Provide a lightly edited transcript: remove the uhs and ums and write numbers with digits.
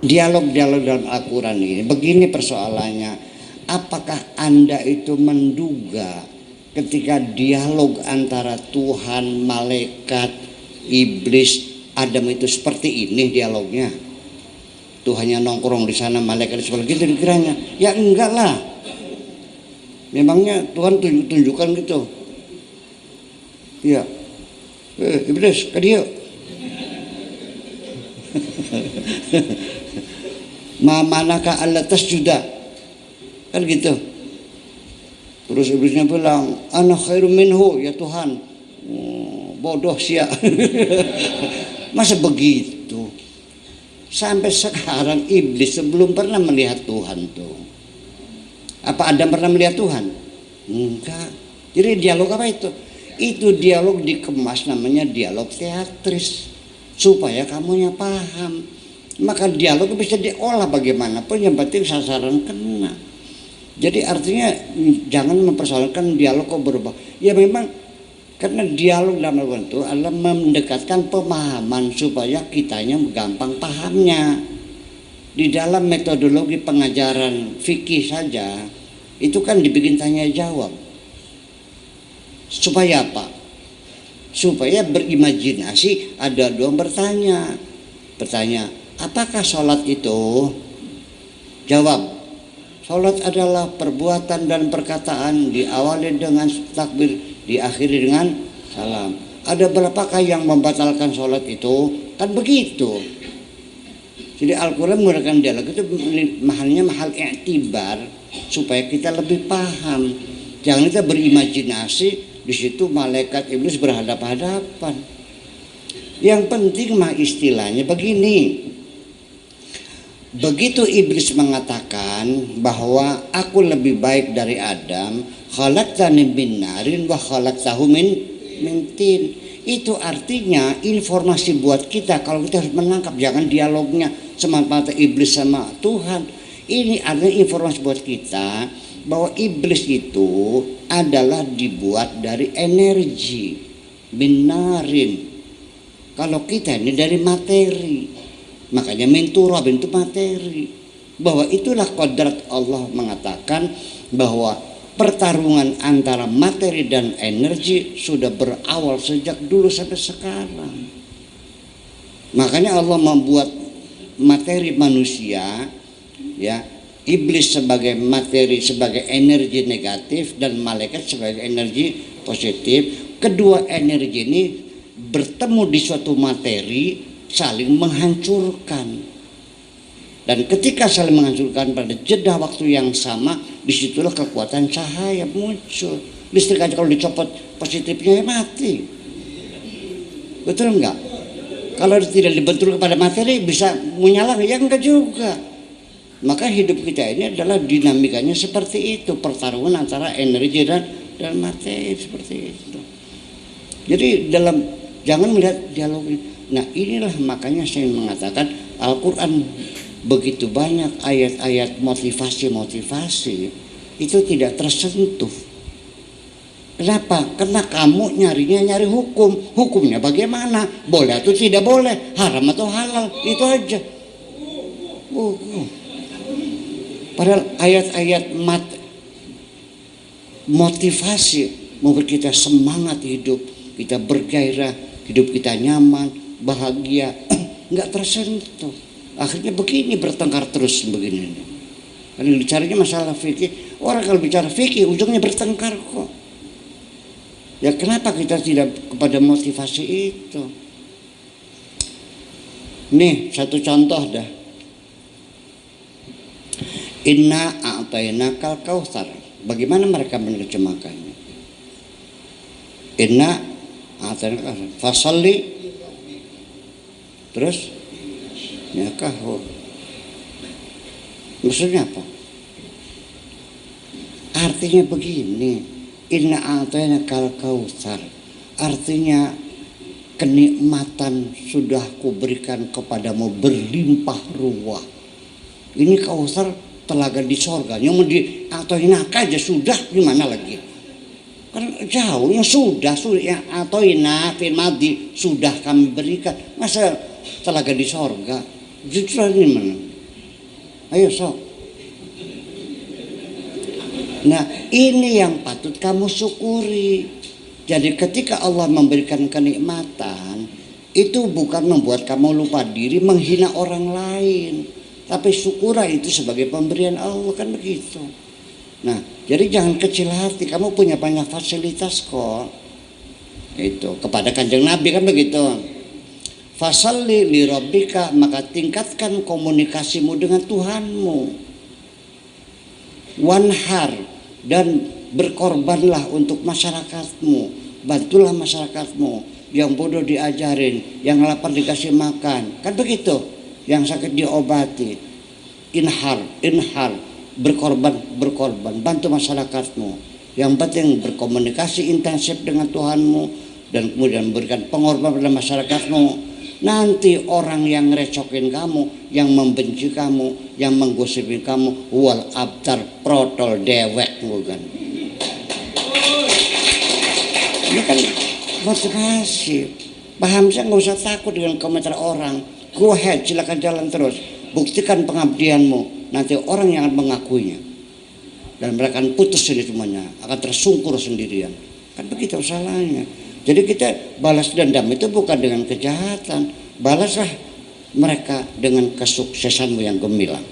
dialog-dialog dalam Al-Quran ini. Begini persoalannya, apakah Anda itu menduga ketika dialog antara Tuhan, malaikat, iblis, Adam itu seperti ini dialognya? Tuhannya nongkrong di sana, malaikat seperti itu dikiranya? Ya enggak lah. Memangnya Tuhan tunjukkan gitu. Ya, iblis, ke dia. Manakah Allah tasjuda, kan gitu. Terus iblisnya bilang, ana khairum minhu, ya Tuhan. Bodoh sia. Masa begitu? Sampai sekarang iblis sebelum pernah melihat Tuhan tuh. Apa Adam pernah melihat Tuhan? Enggak. Jadi dialog apa itu? Itu dialog dikemas, namanya dialog teatris, supaya kamunya paham. Maka dialog bisa diolah bagaimanapun, yang penting sasaran kena. Jadi artinya jangan mempersoalkan dialog kok berubah. Ya memang karena dialog dalam Al-Quran itu adalah mendekatkan pemahaman supaya kitanya gampang pahamnya. Di dalam metodologi pengajaran fikih saja itu kan dibikin tanya jawab. Supaya apa? Supaya berimajinasi, ada dua bertanya. Apakah sholat itu? Jawab, sholat adalah perbuatan dan perkataan, diawali dengan takbir, diakhiri dengan salam. Ada berapakah yang membatalkan sholat itu? Kan begitu. Jadi Al-Quran menggunakan dialog itu mahalnya mahal i'tibar, supaya kita lebih paham. Jangan kita berimajinasi, di situ malaikat iblis berhadapan-hadapan. Yang penting mah istilahnya begini. Begitu iblis mengatakan bahwa aku lebih baik dari Adam, khalaqtani min narin wa khalaqtahu min tin. Itu artinya informasi buat kita kalau kita harus menangkap, jangan dialognya semata-mata iblis sama Tuhan. Ini adalah informasi buat kita bahwa iblis itu adalah dibuat dari energi min narin. Kalau kita ini dari materi. Makanya min turab itu materi. Bahwa itulah kodrat Allah mengatakan bahwa pertarungan antara materi dan energi sudah berawal sejak dulu sampai sekarang. Makanya Allah membuat materi manusia, ya, iblis sebagai materi, sebagai energi negatif, dan malaikat sebagai energi positif. Kedua energi ini bertemu di suatu materi, saling menghancurkan. Dan ketika saling menghancurkan pada jeda waktu yang sama, disitulah kekuatan cahaya muncul. Listrik aja kalau dicopot positifnya ya mati. Betul enggak? Kalau tidak dibentur kepada materi bisa menyala, ya enggak juga. Maka hidup kita ini adalah dinamikanya seperti itu, pertarungan antara energi dan materi seperti itu. Jadi jangan melihat dialog ini. Nah inilah makanya saya mengatakan Al-Quran begitu banyak ayat-ayat motivasi itu tidak tersentuh. Kenapa? Karena kamu nyari hukumnya bagaimana, boleh atau tidak boleh, haram atau halal, itu aja. Padahal ayat-ayat motivasi memberi kita semangat hidup, kita bergairah, hidup kita nyaman, bahagia, nggak tersentuh. Akhirnya begini, bertengkar terus begini. Kalau bicaranya masalah fikih, orang kalau bicara fikih ujungnya bertengkar kok. Ya kenapa kita tidak kepada motivasi itu? Nih satu contoh dah. Inna a'tainakal kautsar. Bagaimana mereka menerjemahkannya? Inna a'tainakal kautsar. Fasalli. Terus ya kahur. Maksudnya apa? Artinya begini, inna a'tainakal kautsar. Artinya kenikmatan sudah kuberikan kepadamu berlimpah ruah. Ini kautsar telaga di sorga. Yang di a'tainaka aja sudah, gimana lagi? Kan jauhnya sudah yang a'taina fil madi sudah kami berikan. Masa telaga di sorga? Justru ini mana? Ayo sok. Nah, ini yang patut kamu syukuri. Jadi ketika Allah memberikan kenikmatan, itu bukan membuat kamu lupa diri, menghina orang lain, tapi syukurlah itu sebagai pemberian Allah, kan begitu. Nah, jadi jangan kecil hati, kamu punya banyak fasilitas kok. Itu kepada Kanjeng Nabi kan begitu. Fasalli li rabbika, maka tingkatkan komunikasimu dengan Tuhanmu. Wanhar, dan berkorbanlah untuk masyarakatmu, bantulah masyarakatmu, yang bodoh diajarin, yang lapar dikasih makan, kan begitu, yang sakit diobati. Inhar, berkorban, bantu masyarakatmu. Yang penting berkomunikasi intensif dengan Tuhanmu, dan kemudian berikan pengorbanan pada masyarakatmu. Nanti orang yang recokin kamu, yang membenci kamu, yang menggosipin kamu, wal abtar protol dewek, bukan? Ini kan motivasi. Paham, saya nggak usah takut dengan komentar orang. Go ahead, silakan jalan terus. Buktikan pengabdianmu. Nanti orang yang akan mengakuinya, dan mereka akan putus ini semuanya, akan tersungkur sendirian. Kan begitu salahnya. Jadi kita balas dendam itu bukan dengan kejahatan, balaslah mereka dengan kesuksesanmu yang gemilang.